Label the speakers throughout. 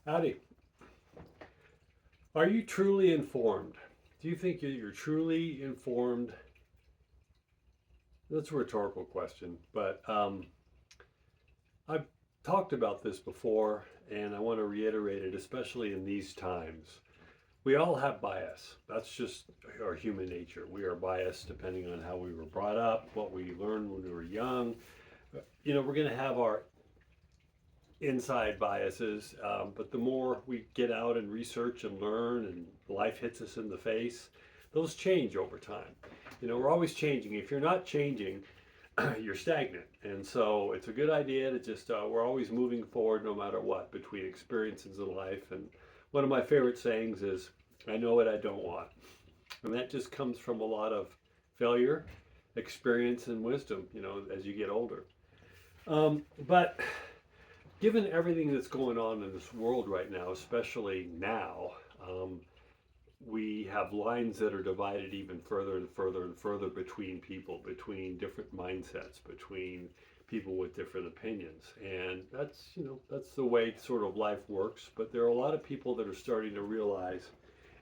Speaker 1: Howdy. Are you truly informed? Do you think you're truly informed? That's a rhetorical question, but I've talked about this before and I want to reiterate it, especially in these times. We all have bias. That's just our human nature. We are biased depending on how we were brought up, what we learned when we were young. We're going to have our inside biases, but the more we get out and research and learn and life hits us in the face, those change over time. We're always changing. If you're not changing, you're stagnant. And so it's a good idea to just, we're always moving forward no matter what between experiences in life. And one of my favorite sayings is, I know what I don't want. And that just comes from a lot of failure, experience, and wisdom, as you get older. But given everything that's going on in this world right now, especially now, we have lines that are divided even further and further and further between people, between different mindsets, between people with different opinions. And that's the way sort of life works. But there are a lot of people that are starting to realize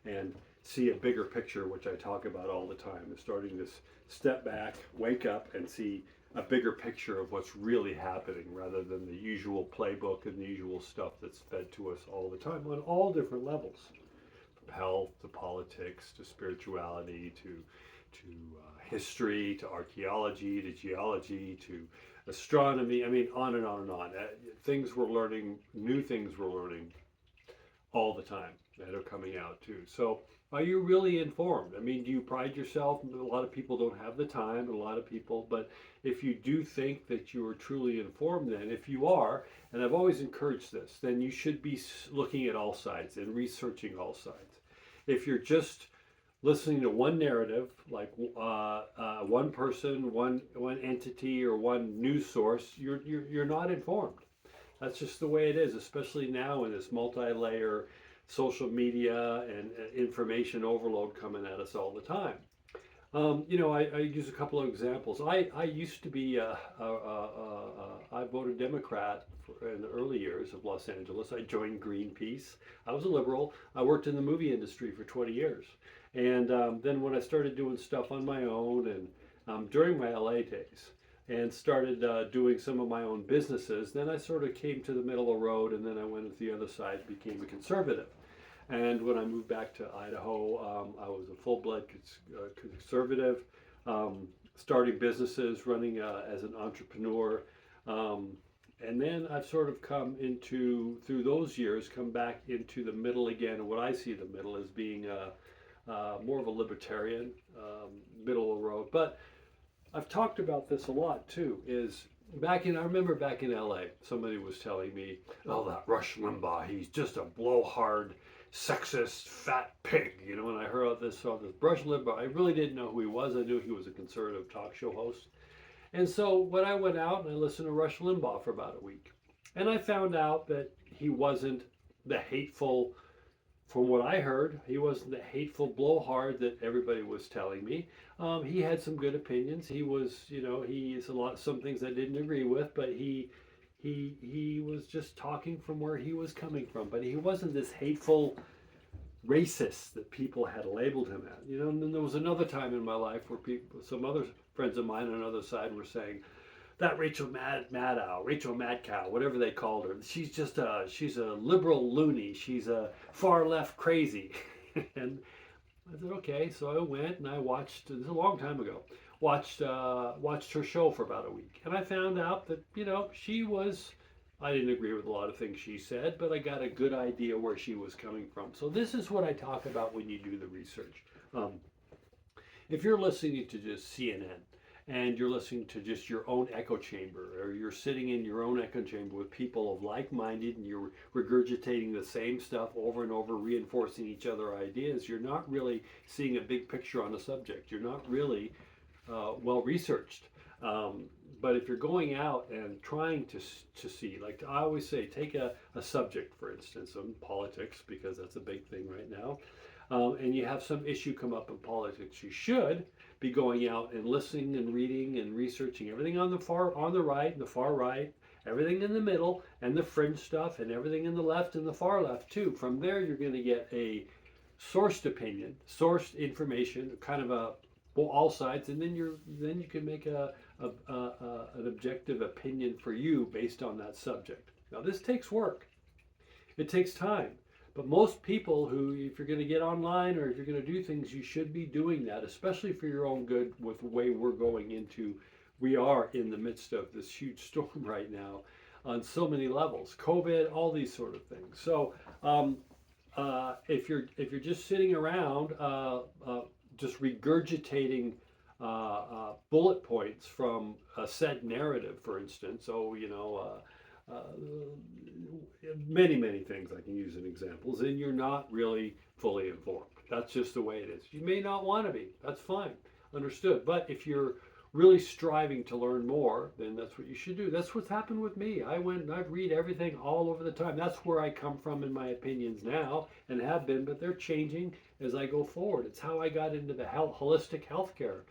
Speaker 1: and see a bigger picture, which I talk about all the time. They're starting to step back, wake up, and see a bigger picture of what's really happening rather than the usual playbook and the usual stuff that's fed to us all the time on all different levels, from health to politics to spirituality to history to archaeology to geology to astronomy. I mean, on and on and on. Things we're learning, new things we're learning all the time that are coming out too. So are you really informed? I mean, do you pride yourself? A lot of people don't have the time, a lot of people, but if you do think that you are truly informed, then if you are, and I've always encouraged this, then you should be looking at all sides and researching all sides. If you're just listening to one narrative, like one person, one entity, or one news source, you're not informed. That's just the way it is, especially now in this multi-layer social media and information overload coming at us all the time. I use a couple of examples. I used to be, I voted Democrat in the early years of Los Angeles. I joined Greenpeace. I was a liberal. I worked in the movie industry for 20 years. And then when I started doing stuff on my own and during my LA days, and started doing some of my own businesses, then I sort of came to the middle of the road, and then I went to the other side, became a conservative. And when I moved back to Idaho, I was a full-blood conservative, starting businesses, running as an entrepreneur. And then I've sort of come into, through those years, come back into the middle again. And what I see the middle as being more of a libertarian, middle of the road. But I've talked about this a lot too, is I remember back in LA, somebody was telling me, oh, that Rush Limbaugh, he's just a blowhard, sexist, fat pig. When I heard this Rush Limbaugh, I really didn't know who he was. I knew he was a conservative talk show host. And so when I went out and I listened to Rush Limbaugh for about a week, and I found out that he wasn't the hateful, from what I heard, he wasn't the hateful blowhard that everybody was telling me. He had some good opinions. He was, he's some things I didn't agree with, but he was just talking from where he was coming from. But he wasn't this hateful racist that people had labeled him as. And then there was another time in my life where some other friends of mine on another side were saying, that Rachel Maddow, Rachel Madcow, whatever they called her, she's a liberal loony. She's a far left crazy. And I said, okay. So I went and I watched, this is a long time ago, watched her show for about a week. And I found out that, I didn't agree with a lot of things she said, but I got a good idea where she was coming from. So this is what I talk about when you do the research. If you're listening to just CNN, and you're listening to just your own echo chamber, or you're sitting in your own echo chamber with people of like-minded, and you're regurgitating the same stuff over and over, reinforcing each other ideas, you're not really seeing a big picture on a subject. You're not really well researched. But if you're going out and trying to see, like I always say, take a subject, for instance, in politics, because that's a big thing right now, and you have some issue come up in politics, you should be going out and listening and reading and researching everything on the right, the far right, everything in the middle, and the fringe stuff, and everything in the left and the far left too. From there, you're going to get a sourced opinion, sourced information, kind of a all sides, and then you can make an objective opinion for you based on that subject. Now this takes work. It takes time. But most people who, if you're going to get online or if you're going to do things, you should be doing that, especially for your own good with the way we're going into, we are in the midst of this huge storm right now on so many levels, COVID, all these sort of things. So if you're just sitting around just regurgitating bullet points from a set narrative, for instance, many things I can use in examples, and you're not really fully informed. That's just the way it is. You may not want to be. That's fine. Understood. But if you're really striving to learn more, then that's what you should do. That's what's happened with me. I read everything all over the time. That's where I come from in my opinions now, and have been, but they're changing as I go forward. It's how I got into the holistic healthcare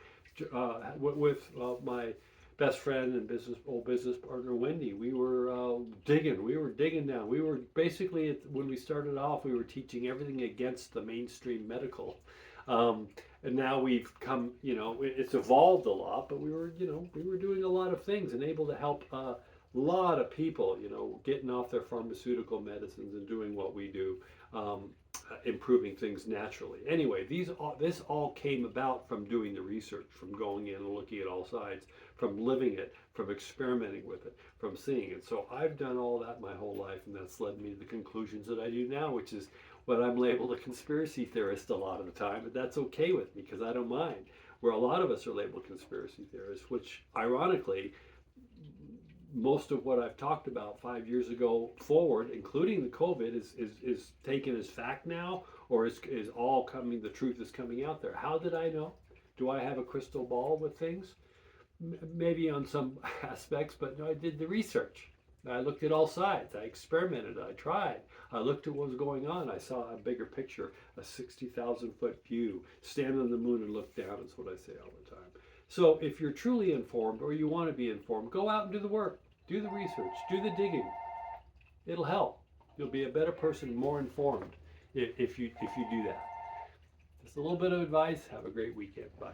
Speaker 1: with my best friend and old business partner Wendy. We were digging down. We were basically, when we started off, we were teaching everything against the mainstream medical, and now we've come. It's evolved a lot, but we were doing a lot of things and able to help a lot of people. Getting off their pharmaceutical medicines and doing what we do. Improving things naturally. Anyway, this all came about from doing the research, from going in and looking at all sides, from living it, from experimenting with it, from seeing it. So I've done all that my whole life, and that's led me to the conclusions that I do now, which is what I'm labeled a conspiracy theorist a lot of the time, but that's okay with me because I don't mind. Where a lot of us are labeled conspiracy theorists, which ironically, most of what I've talked about 5 years ago forward, including the COVID, is taken as fact now, or is all coming, the truth is coming out there. How did I know? Do I have a crystal ball with things? Maybe on some aspects, but no, I did the research. I looked at all sides. I experimented. I tried. I looked at what was going on. I saw a bigger picture, a 60,000 foot view. Stand on the moon and look down is what I say all the time. So if you're truly informed, or you want to be informed, go out and do the work, do the research, do the digging. It'll help. You'll be a better person, more informed if you do that. Just a little bit of advice. Have a great weekend. Bye.